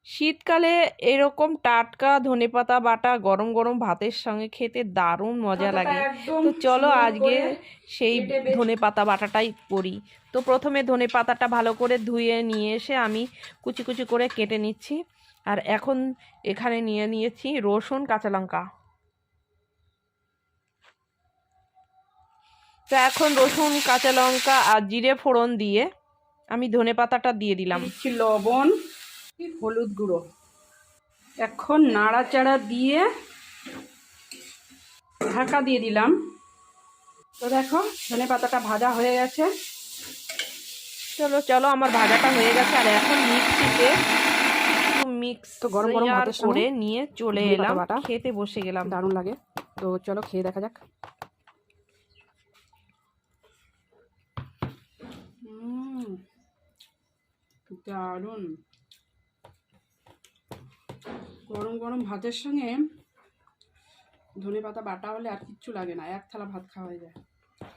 শীতকালে এরকম টাটকা ধনেপাতা বাটা গরম গরম ভাতের সঙ্গে খেতে দারুণ মজা লাগে। তো চলো আজকে সেই ধনেপাতা বাটাটাই করি। তো প্রথমে ধনেপাতাটা ভালো করে ধুয়ে নিয়ে এসে আমি কুচি কুচি করে কেটে নিচ্ছি। আর এখন এখানে নিয়ে নিয়েছি রসুন কাঁচা লঙ্কা। তো এখন রসুন কাঁচা লঙ্কা আর জিরে ফোড়ন দিয়ে আমি ধনেপাতাটা দিয়ে দিলাম। দিচ্ছি লবণ, হলুদ গুঁড়ো। এখন নাড়াচাড়া দিয়ে ঢাকা দিয়ে দিলাম। তো দেখো ধনেপাতাটা ভাজা হয়ে গেছে। চলো চলো আমার ভাজাটা হয়ে গেছে। আর এখন মিক্সিতে মিক্স তো গরম গরম ভাতের করে নিয়ে চলে এলাম, খেতে বসে গেলাম। দারুণ লাগে। তো চলো খেয়ে দেখা যাক। দারুণ। গরম গরম ভাতের সঙ্গে ধনেপাতা বাটা হলে আর কিচ্ছু লাগে না, এক থালা ভাত খাওয়া যায়।